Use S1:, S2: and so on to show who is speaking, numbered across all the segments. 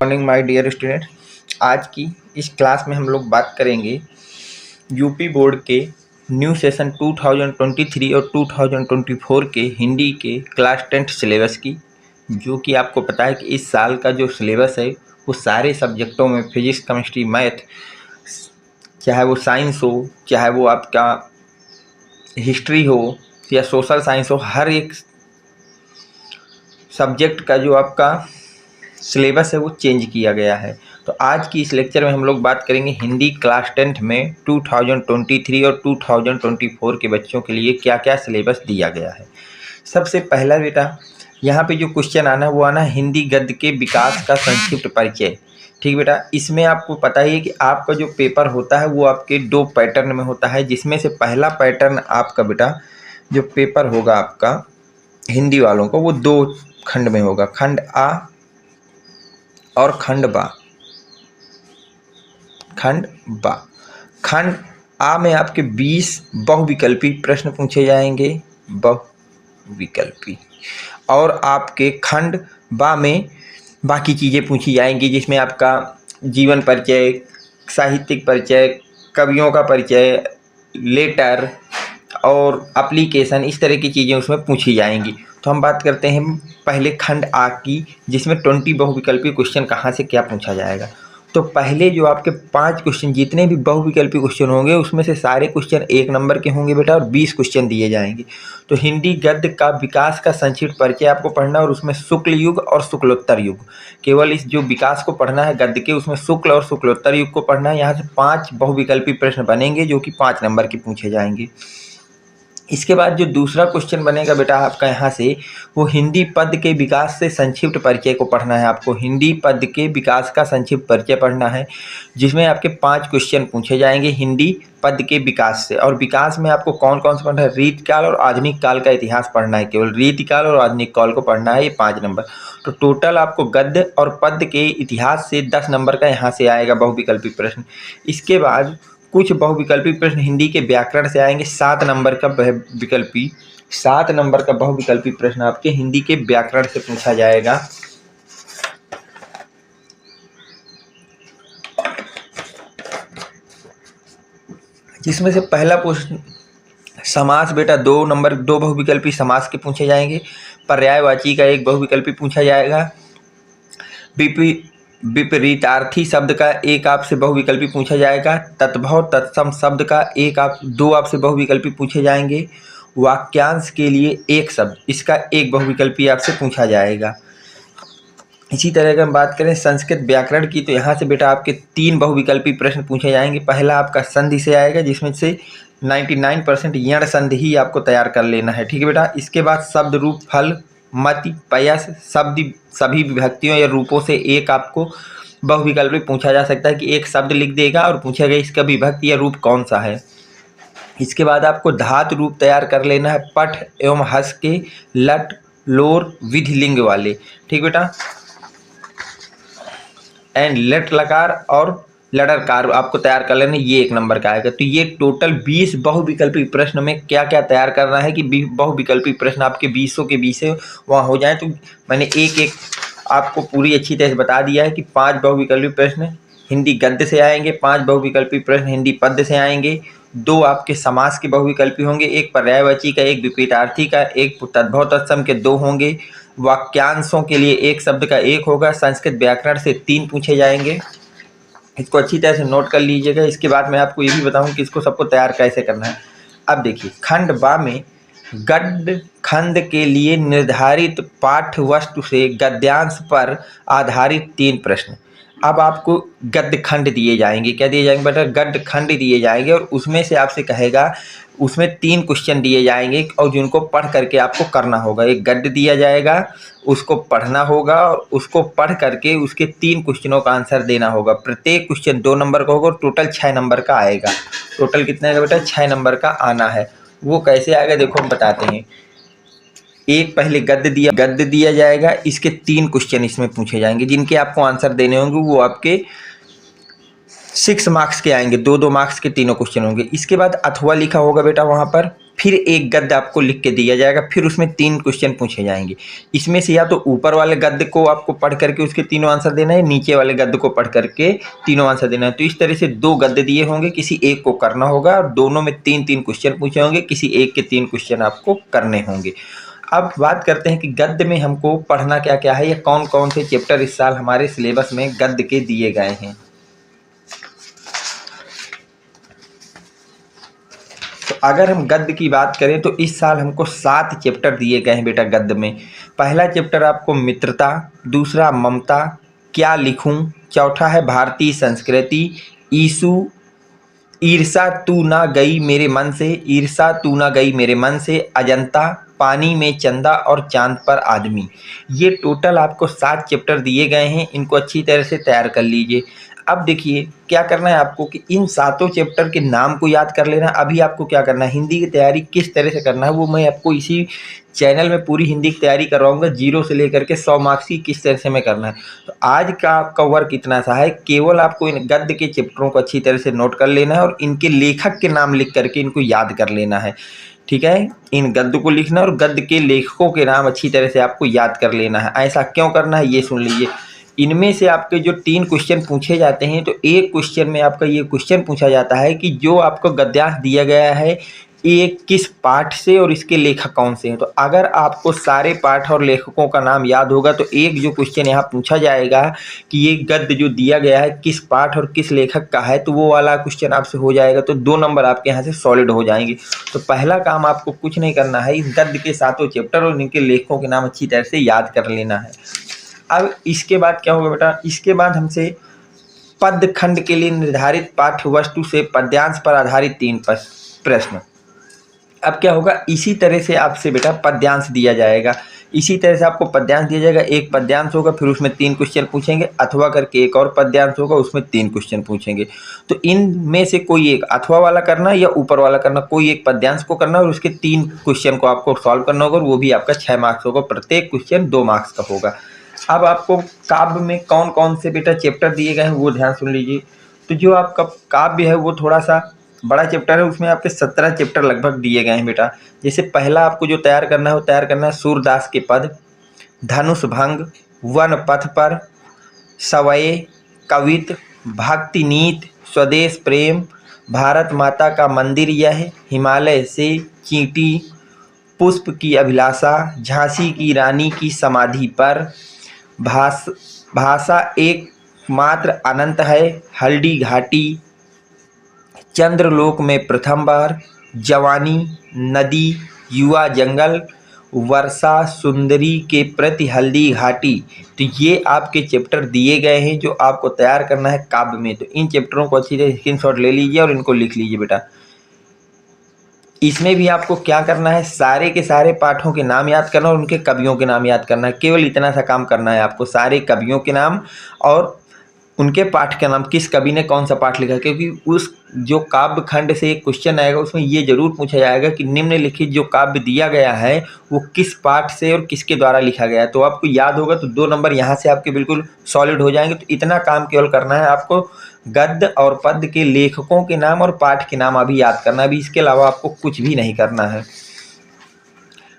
S1: Morning my dear student. आज की इस क्लास में हम लोग बात करेंगे यूपी बोर्ड के न्यू सेशन 2023 और 2024 के हिंदी के क्लास 10 सिलेबस की, जो कि आपको पता है कि इस साल का जो सिलेबस है वो सारे सब्जेक्टों में फिजिक्स, केमिस्ट्री, मैथ, चाहे वो साइंस हो, चाहे वो आपका हिस्ट्री हो या सोशल साइंस हो, हर एक सब्जेक्ट का जो आपका सिलेबस है वो चेंज किया गया है। तो आज की इस लेक्चर में हम लोग बात करेंगे हिंदी क्लास 10th में 2023 और 2024 के बच्चों के लिए क्या क्या सिलेबस दिया गया है। सबसे पहला बेटा, यहाँ पे जो क्वेश्चन आना है वो आना हिंदी गद्य के विकास का संक्षिप्त परिचय। ठीक बेटा, इसमें आपको पता ही है कि आपका जो पेपर होता है वो आपके 2 पैटर्न में होता है, जिसमें से पहला पैटर्न आपका बेटा जो पेपर होगा आपका हिंदी वालों को वो 2 खंड में होगा, खंड आ और खंड बा। खंड आ में आपके 20 बहुविकल्पी प्रश्न पूछे जाएंगे, बहुविकल्पी, और आपके खंड बा में बाकी चीज़ें पूछी जाएंगी, जिसमें आपका जीवन परिचय, साहित्यिक परिचय, कवियों का परिचय, लेटर और एप्लीकेशन, इस तरह की चीज़ें उसमें पूछी जाएंगी। तो हम बात करते हैं पहले खंड आ की, जिसमें 20 बहुविकल्पी क्वेश्चन कहाँ से क्या पूछा जाएगा। तो पहले जो आपके 5 क्वेश्चन, जितने भी बहुविकल्पी क्वेश्चन होंगे उसमें से सारे क्वेश्चन 1 नंबर के होंगे बेटा, और 20 क्वेश्चन दिए जाएंगे। तो हिंदी गद्य का विकास का संक्षिप्त परिचय आपको पढ़ना, और उसमें शुक्ल युग और शुक्लोत्तर युग, केवल इस जो विकास को पढ़ना है गद्य के, उसमें शुक्ल और शुक्लोत्तर युग को पढ़ना है। यहाँ से 5 बहुविकल्पी प्रश्न बनेंगे जो कि 5 नंबर के पूछे जाएंगे। इसके बाद जो दूसरा क्वेश्चन बनेगा बेटा आपका यहाँ से, वो हिंदी पद्य के विकास से संक्षिप्त परिचय को पढ़ना है। आपको हिंदी पद्य के विकास का संक्षिप्त परिचय पढ़ना है, जिसमें आपके 5 क्वेश्चन पूछे जाएंगे हिंदी पद्य के विकास से। और विकास में आपको कौन कौन सा पढ़ना है, रीतिकाल और आधुनिक काल का इतिहास पढ़ना है, केवल रीतिकाल और आधुनिक काल को पढ़ना है, ये 5 नंबर। तो टोटल आपको गद्य और पद्य के इतिहास से 10 नंबर का यहाँ से आएगा बहुविकल्पी प्रश्न। इसके बाद कुछ बहुविकल्पी प्रश्न हिंदी के व्याकरण से आएंगे, 7 नंबर का बहुविकल्पी 7 नंबर का बहुविकल्पी प्रश्न आपके हिंदी के व्याकरण से पूछा जाएगा। जिसमें से पहला प्रश्न समास बेटा 2 नंबर, 2 बहुविकल्पी समास के पूछे जाएंगे। पर्यायवाची का 1 बहुविकल्पी पूछा जाएगा। विपरीतार्थी शब्द का 1 आपसे बहुविकल्पी पूछा जाएगा। तत्भव तत्सम शब्द का 2 आपसे बहुविकल्पी पूछे जाएंगे। वाक्यांश के लिए 1 शब्द, इसका 1 बहुविकल्पी आपसे पूछा जाएगा। इसी तरह अगर हम बात करें संस्कृत व्याकरण की, तो यहाँ से बेटा आपके 3 बहुविकल्पी प्रश्न पूछे जाएंगे। पहला आपका संधि से आएगा, जिसमें से 99% यण संधि ही आपको तैयार कर लेना है। ठीक है बेटा। इसके बाद शब्द, रूप, फल, मति, पयस, शब्द, सभी विभक्तियों या रूपों से 1 आपको बहुविकल्पी पूछा जा सकता है कि 1 शब्द लिख देगा और पूछेगा इसका विभक्ति या रूप कौन सा है। इसके बाद आपको धातु रूप तैयार कर लेना है, पठ एवं हस के, लट, लोर, विधि लिंग वाले। ठीक बेटा। एंड लट लकार और लडरकार आपको तैयार कर लेना, ये 1 नंबर का आएगा। तो ये टोटल 20 बहुविकल्पी प्रश्न में क्या क्या तैयार करना है कि बहुविकल्पी प्रश्न आपके 20 के 20 वहाँ हो जाए। तो मैंने एक आपको पूरी अच्छी तरह से बता दिया है कि 5 बहुविकल्पी प्रश्न हिंदी गद्य से आएंगे, 5 बहुविकल्पी प्रश्न हिंदी पद्य से आएंगे, 2 आपके समास के बहुविकल्पी होंगे, 1 पर्यायवाची का, 1 विपरीतार्थी का, 1 तद्भव तत्सम के 2 होंगे, वाक्यांशों के लिए 1 शब्द का 1 होगा, संस्कृत व्याकरण से 3 पूछे जाएंगे। इसको अच्छी तरह से नोट कर लीजिएगा। इसके बाद मैं आपको ये भी बताऊं कि इसको सबको तैयार कैसे करना है। अब देखिए, खंड बा में गद्य खंड के लिए निर्धारित पाठ्य वस्तु से गद्यांश पर आधारित 3 प्रश्न। अब आपको गद्य खंड दिए जाएंगे। क्या दिए जाएंगे बेटा? गद्य खंड दिए जाएंगे, और उसमें से आपसे कहेगा, उसमें 3 क्वेश्चन दिए जाएंगे और जिनको पढ़ करके आपको करना होगा। एक गद्य दिया जाएगा, उसको पढ़ना होगा, और उसको पढ़ करके उसके 3 क्वेश्चनों का आंसर देना होगा। प्रत्येक क्वेश्चन 2 नंबर का होगा और टोटल 6 नंबर का आएगा। टोटल कितना आएगा बेटा? 6 नंबर का आना है। वो कैसे आएगा देखो हम बताते हैं। एक पहले गद्य दिया जाएगा, इसके 3 क्वेश्चन इसमें पूछे जाएंगे, जिनके आपको आंसर देने होंगे। वो आपके 6 मार्क्स के आएंगे, 2-2 मार्क्स के तीनों क्वेश्चन होंगे। इसके बाद अथवा लिखा होगा बेटा वहाँ पर, फिर एक गद्य आपको लिख के दिया जाएगा, फिर उसमें 3 क्वेश्चन पूछे जाएंगे। इसमें से या तो ऊपर वाले गद्य को आपको पढ़ करके उसके तीनों आंसर देना है, नीचे वाले गद्य को पढ़ करके तीनों आंसर देना है। तो इस तरह से 2 गद्य दिए होंगे, किसी एक को करना होगा और दोनों में 3-3 क्वेश्चन पूछे होंगे, किसी एक के 3 क्वेश्चन आपको करने होंगे। अब बात करते हैं कि गद्य में हमको पढ़ना क्या क्या है या कौन कौन से चैप्टर इस साल हमारे सिलेबस में गद्य के दिए गए हैं। तो अगर हम गद्य की बात करें तो इस साल हमको 7 चैप्टर दिए गए हैं बेटा गद्य में। पहला चैप्टर आपको मित्रता, दूसरा ममता, क्या लिखूं, चौथा है भारतीय संस्कृति, ईसु, ईर्षा तू ना गई मेरे मन से, ईर्षा तू ना गई मेरे मन से, अजंता, पानी में चंदा और चांद पर आदमी। ये टोटल आपको 7 चैप्टर दिए गए हैं, इनको अच्छी तरह से तैयार कर लीजिए। अब देखिए क्या करना है आपको कि इन 7 चैप्टर के नाम को याद कर लेना। अभी आपको क्या करना है, हिंदी की तैयारी किस तरह से करना है वो मैं आपको इसी चैनल में पूरी हिंदी की तैयारी करवाऊंगा, 0 से लेकर के 100 मार्क्स की किस तरह से मैं करना है। तो आज का आपका वर्क इतना सा है, केवल आपको इन गद्य के चैप्टरों को अच्छी तरह से नोट कर लेना है और इनके लेखक के नाम लिख करके इनको याद कर लेना है। ठीक है, इन गद्य को लिखना और गद्य के लेखकों के नाम अच्छी तरह से आपको याद कर लेना है। ऐसा क्यों करना है ये सुन लीजिए। इनमें से आपके जो 3 क्वेश्चन पूछे जाते हैं, तो एक क्वेश्चन में आपका ये क्वेश्चन पूछा जाता है कि जो आपको गद्यांश दिया गया है ये किस पाठ से और इसके लेखक कौन से हैं। तो अगर आपको सारे पाठ और लेखकों का नाम याद होगा तो एक जो क्वेश्चन यहाँ पूछा जाएगा कि ये गद्य जो दिया गया है किस पाठ और किस लेखक का है, तो वो वाला क्वेश्चन आपसे हो जाएगा, तो 2 नंबर आपके यहाँ से सॉलिड हो जाएंगे। तो पहला काम आपको कुछ नहीं करना है, इस गद्य के 7 चैप्टर और इनके लेखकों के नाम अच्छी तरह से याद कर लेना है। अब इसके बाद क्या होगा बेटा, इसके बाद हमसे पद खंड के लिए निर्धारित पाठ्य वस्तु से पद्यांश पर आधारित 3 प्रश्न। अब क्या होगा, इसी तरह से आपसे बेटा पद्यांश दिया जाएगा, इसी तरह से आपको पद्यांश दिया जाएगा। एक पद्यांश होगा, फिर उसमें 3 क्वेश्चन पूछेंगे, अथवा करके एक और पद्यांश होगा, उसमें 3 क्वेश्चन पूछेंगे। तो इनमें से कोई एक अथवा वाला करना या ऊपर वाला करना, कोई एक पद्यांश को करना और उसके 3 क्वेश्चन को आपको सॉल्व करना होगा और वो भी आपका 6 मार्क्स होगा, प्रत्येक क्वेश्चन 2 मार्क्स का होगा। अब आपको काव्य में कौन कौन से बेटा चैप्टर दिए गए हैं वो ध्यान सुन लीजिए। तो जो आपका काव्य है वो थोड़ा सा बड़ा चैप्टर है, उसमें आपके 17 चैप्टर लगभग दिए गए हैं बेटा। जैसे पहला आपको जो तैयार करना है वो तैयार करना है सूरदास के पद, धनुष भंग, वन पथ पर, सवये, कवित, भक्ति नीत, स्वदेश प्रेम, भारत माता का मंदिर यह, हिमालय से चींटी, पुष्प की अभिलाषा, झांसी की रानी की समाधि पर, भाषा एक मात्र अनंत है, हल्दी घाटी, चंद्रलोक में प्रथम बार, जवानी, नदी, युवा जंगल, वर्षा सुंदरी के प्रति हल्दी घाटी। तो ये आपके चैप्टर दिए गए हैं जो आपको तैयार करना है काव्य में। तो इन चैप्टरों को अच्छी तरह स्क्रीनशॉट ले लीजिए और इनको लिख लीजिए बेटा। इसमें भी आपको क्या करना है, सारे के सारे पाठों के नाम याद करना और उनके कवियों के नाम याद करना है। केवल इतना सा काम करना है आपको, सारे कवियों के नाम और उनके पाठ का नाम, किस कवि ने कौन सा पाठ लिखा है। क्योंकि उस जो काव्य खंड से एक क्वेश्चन आएगा उसमें ये जरूर पूछा जाएगा कि निम्नलिखित जो काव्य दिया गया है वो किस पाठ से और किसके द्वारा लिखा गया है। तो आपको याद होगा तो 2 नंबर यहाँ से आपके बिल्कुल सॉलिड हो जाएंगे। तो इतना काम केवल करना है आपको, गद्य और पद्य के लेखकों के नाम और पाठ के नाम अभी याद करना है, अभी इसके अलावा आपको कुछ भी नहीं करना है।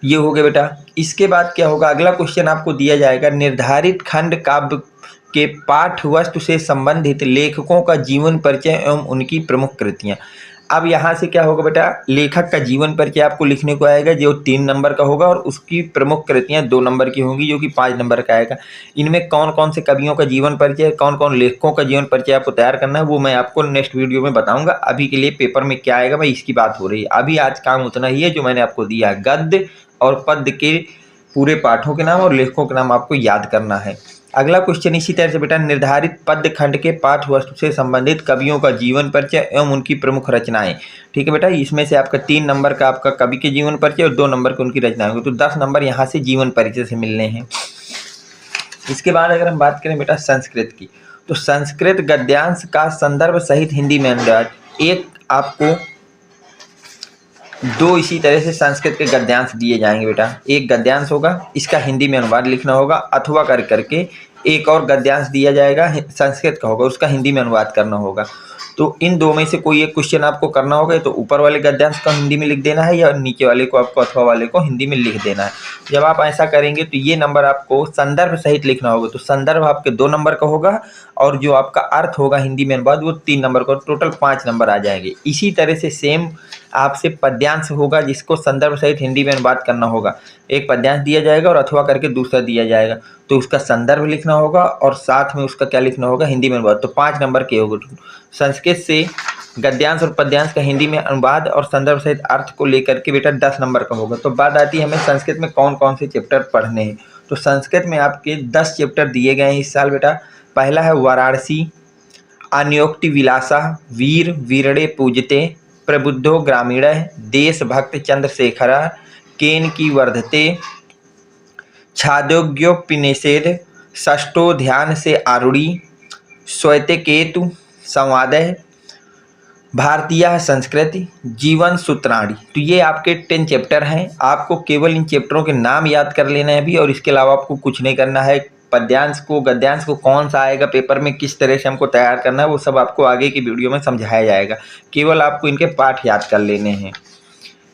S1: ये हो गया बेटा। इसके बाद क्या होगा, अगला क्वेश्चन आपको दिया जाएगा निर्धारित खंड काव्य के पाठ वस्तु से संबंधित लेखकों का जीवन परिचय एवं उनकी प्रमुख कृतियां। अब यहाँ से क्या होगा बेटा, लेखक का जीवन परिचय आपको लिखने को आएगा जो 3 नंबर का होगा और उसकी प्रमुख कृतियां 2 नंबर की होंगी जो कि 5 नंबर का आएगा। इनमें कौन कौन से कवियों का जीवन परिचय, कौन कौन लेखकों का जीवन परिचय आपको तैयार करना है वो मैं आपको नेक्स्ट वीडियो में बताऊंगा। अभी के लिए पेपर में क्या आएगा भाई इसकी बात हो रही है। अभी आज काम उतना ही है जो मैंने आपको दिया, गद्य और पद्य के पूरे पाठों के नाम और लेखकों के नाम आपको याद करना है। अगला क्वेश्चन इसी तरह से बेटा, निर्धारित पद्य खंड के पाठ वस्तु से संबंधित कवियों का जीवन परिचय एवं उनकी प्रमुख रचनाएं। ठीक है बेटा, इसमें से आपका 3 नंबर का आपका कवि के जीवन परिचय और 2 नंबर के उनकी रचनाएं होंगी। तो 10 नंबर यहाँ से जीवन परिचय से मिलने हैं। इसके बाद अगर हम बात करें बेटा संस्कृत की, तो संस्कृत गद्यांश का संदर्भ सहित हिंदी में अनुवाद, एक आपको 2 इसी तरह से संस्कृत के गद्यांश दिए जाएंगे बेटा। एक गद्यांश होगा, इसका हिंदी में अनुवाद लिखना होगा, अथवा कर करके एक और गद्यांश दिया जाएगा, संस्कृत का होगा, उसका हिंदी में अनुवाद करना होगा। तो इन दो में से कोई एक क्वेश्चन आपको करना होगा, तो ऊपर वाले गद्यांश का हिंदी में लिख देना है या नीचे वाले को आपको अथवा वाले को हिंदी में लिख देना है। जब आप ऐसा करेंगे तो ये नंबर आपको संदर्भ सहित लिखना होगा, तो संदर्भ आपके 2 नंबर का होगा और जो आपका अर्थ होगा हिंदी में अनुवाद वो 3 नंबर का, टोटल 5 नंबर आ जाएंगे। इसी तरह से सेम आपसे पद्यांश होगा जिसको संदर्भ सहित हिंदी में अनुवाद करना होगा। एक पद्यांश दिया जाएगा और अथवा करके दूसरा दिया जाएगा, तो उसका संदर्भ लिखना होगा और साथ में उसका क्या लिखना होगा, हिंदी में अनुवाद। तो 5 नंबर के होगा। संस्कृत से गद्यांश और पद्यांश का हिंदी में अनुवाद और संदर्भ सहित अर्थ को लेकर के बेटा 10 नंबर का होगा। तो बात आती है हमें संस्कृत में कौन कौन से चैप्टर पढ़ने हैं। तो संस्कृत में आपके 10 चैप्टर दिए गए हैं इस साल बेटा। पहला है वाराणसी, अन्योक्ति विलासा, वीर वीरड़े पूजते, प्रबुद्धो ग्रामीण, देशभक्त चंद्रशेखर, केन की वर्धते, छादोग्योपनिषेध, षष्ठो ध्यान से आरूढ़ी, श्वेतकेतु संवादय, भारतीय संस्कृति, जीवन सूत्राणी। तो ये आपके 10 चैप्टर हैं। आपको केवल इन चैप्टरों के नाम याद कर लेना है भी, और इसके अलावा आपको कुछ नहीं करना है। पद्यांश को गद्यांश को कौन सा आएगा पेपर में, किस तरह से हमको तैयार करना है, वो सब आपको आगे की वीडियो में समझाया जाएगा। केवल आपको इनके पाठ याद कर लेने हैं।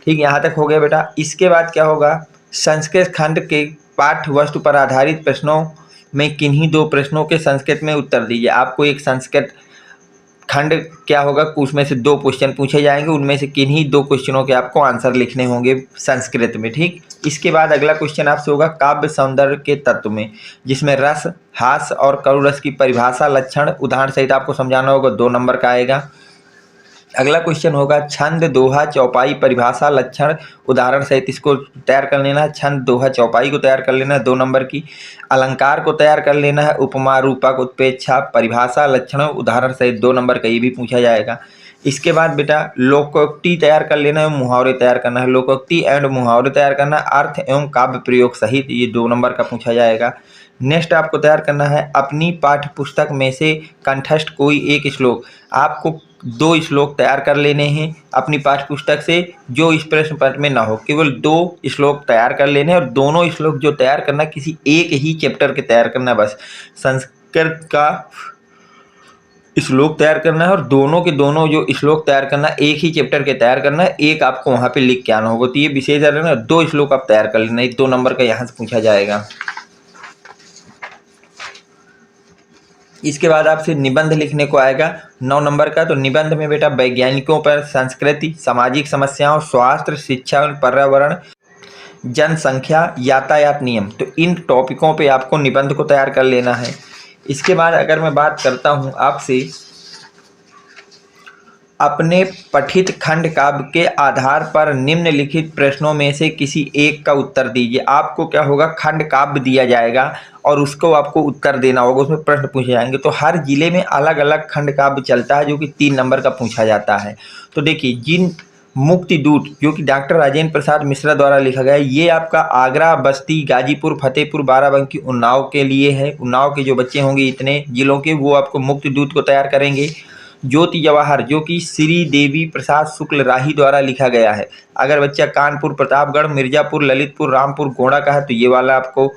S1: ठीक, यहाँ तक हो गया बेटा। इसके बाद क्या होगा, संस्कृत खंड के पाठ्य वस्तु पर आधारित प्रश्नों में किन्हीं 2 प्रश्नों के संस्कृत में उत्तर दीजिए। आपको एक संस्कृत खंड क्या होगा, उसमें से 2 क्वेश्चन पूछे जाएंगे, उनमें से किन्हीं 2 क्वेश्चनों के आपको आंसर लिखने होंगे संस्कृत में। ठीक, इसके बाद अगला क्वेश्चन आपसे होगा काव्य सौंदर्य के तत्व में, जिसमें रस, हास्य और करुण रस की परिभाषा, लक्षण, उदाहरण सहित आपको समझाना होगा, 2 नंबर का आएगा। अगला क्वेश्चन होगा छंद, दोहा, चौपाई, परिभाषा, लक्षण, उदाहरण सहित इसको तैयार कर लेना है। छंद, दोहा, चौपाई को तैयार कर लेना है, 2 नंबर की। अलंकार को तैयार कर लेना है, उपमा, रूपक, उत्प्रेक्षा, परिभाषा, लक्षण, उदाहरण सहित 2 नंबर का, ये भी पूछा जाएगा। इसके बाद बेटा लोकोक्ति तैयार कर लेना है, मुहावरे तैयार करना है। लोकोक्ति एंड मुहावरे तैयार करना है, अर्थ एवं काव्य प्रयोग सहित, ये 2 नंबर का पूछा जाएगा। नेक्स्ट आपको तैयार करना है अपनी पाठ्य पुस्तक में से कंठस्थ कोई एक श्लोक। आपको 2 श्लोक तैयार कर लेने हैं अपनी पाठ्य पुस्तक से, जो इस प्रश्न पत्र में ना हो। केवल 2 श्लोक तैयार कर लेने हैं और दोनों श्लोक जो तैयार करना किसी एक ही चैप्टर के तैयार करना है। बस संस्कृत का श्लोक तैयार करना है और दोनों के दोनों जो श्लोक तैयार करना है एक ही चैप्टर के तैयार करना है। एक आपको वहाँ पे लिख के आना होगा। तो ये विशेष रहना, 2 श्लोक आप तैयार कर लेना, 2 नंबर का यहाँ से पूछा जाएगा। इसके बाद आपसे निबंध लिखने को आएगा 9 नंबर का। तो निबंध में बेटा वैज्ञानिकों पर, संस्कृति, सामाजिक समस्याओं, स्वास्थ्य, शिक्षा, पर्यावरण, जनसंख्या, यातायात नियम, तो इन टॉपिकों पे आपको निबंध को तैयार कर लेना है। इसके बाद अगर मैं बात करता हूँ आपसे, अपने पठित खंड काव्य के आधार पर निम्नलिखित प्रश्नों में से किसी एक का उत्तर दीजिए। आपको क्या होगा, खंड काव्य दिया जाएगा और उसको आपको उत्तर देना होगा, उसमें प्रश्न पूछे जाएंगे। तो हर जिले में अलग अलग खंड काव्य चलता है जो कि 3 नंबर का पूछा जाता है। तो देखिए, जिन मुक्ति दूत जो कि डॉक्टर राजेंद्र प्रसाद मिश्रा द्वारा लिखा गया है, ये आपका आगरा, बस्ती, गाजीपुर, फतेहपुर, बाराबंकी, उन्नाव के लिए है। उन्नाव के जो बच्चे होंगे इतने जिलों के, वो आपको मुक्ति दूत को तैयार करेंगे। ज्योति जवाहर जो कि श्री देवी प्रसाद शुक्ल राही द्वारा लिखा गया है। अगर बच्चा कानपुर, प्रतापगढ़, मिर्जापुर, ललितपुर, रामपुर, गोंडा का है तो ये वाला आपको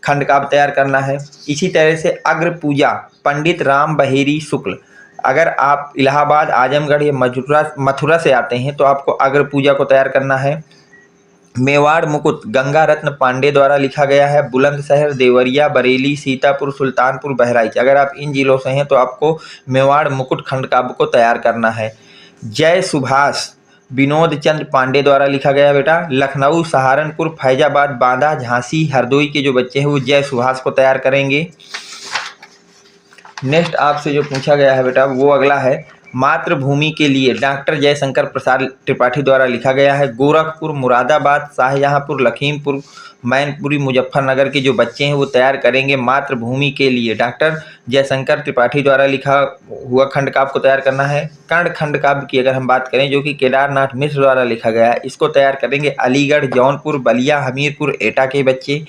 S1: खंड काव्य तैयार करना है। इसी तरह से अग्र पूजा पंडित राम बहेरी शुक्ल, अगर आप इलाहाबाद, आजमगढ़ या मथुरा से आते हैं तो आपको अग्र पूजा को तैयार करना है। मेवाड़ मुकुट गंगा रत्न पांडे द्वारा लिखा गया है। बुलंदशहर, देवरिया, बरेली, सीतापुर, सुल्तानपुर, बहराइच, अगर आप इन जिलों से हैं तो आपको मेवाड़ मुकुट खंड काव्य को तैयार करना है। जय सुभाष विनोद चंद्र पांडे द्वारा लिखा गया बेटा। लखनऊ, सहारनपुर, फैजाबाद, बांदा, झांसी, हरदोई के जो बच्चे हैं वो जय सुभाष को तैयार करेंगे। नेक्स्ट आपसे जो पूछा गया है बेटा वो अगला है, मातृभूमि के लिए डॉक्टर जयशंकर प्रसाद त्रिपाठी द्वारा लिखा गया है। गोरखपुर, मुरादाबाद, शाहजहांपुर, लखीमपुर, मैनपुरी, मुजफ्फरनगर के जो बच्चे हैं वो तैयार करेंगे मातृभूमि के लिए। डॉक्टर जयशंकर त्रिपाठी द्वारा लिखा हुआ खंड काव्य को तैयार करना है। कर्ण खंड काव्य की अगर हम बात करें जो कि केदारनाथ मिश्र द्वारा लिखा गया है, इसको तैयार करेंगे अलीगढ़, जौनपुर, बलिया, हमीरपुर, एटा के बच्चे।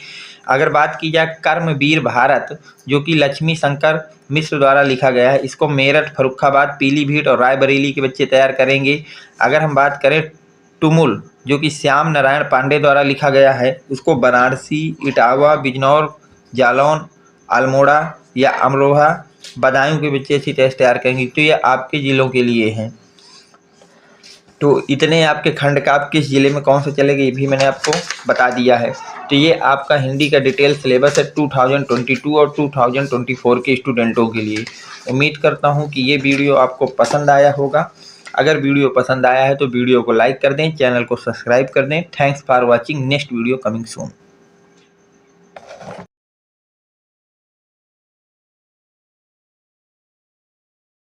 S1: अगर बात की जाए कर्मवीर भारत जो कि लक्ष्मी शंकर मिश्र द्वारा लिखा गया है, इसको मेरठ, फर्रुखाबाद, पीलीभीत और रायबरेली के बच्चे तैयार करेंगे। अगर हम बात करें टुमुल जो कि श्याम नारायण पांडे द्वारा लिखा गया है, उसको वाराणसी, इटावा, बिजनौर, जालौन अल्मोड़ा या अमरोहा, बदायूं के बच्चे ऐसी टेस्ट तैयार करेंगे। तो ये आपके ज़िलों के लिए हैं। तो इतने आपके खंड का आप किस ज़िले में कौन सा चलेगा ये भी मैंने आपको बता दिया है। तो ये आपका हिंदी का डिटेल सिलेबस है 2022 और 2024 के स्टूडेंटों के लिए। उम्मीद करता हूँ कि ये वीडियो आपको पसंद आया होगा। अगर वीडियो पसंद आया है तो वीडियो को लाइक कर दें, चैनल को सब्सक्राइब कर दें। Thanks for watching. Next video coming soon.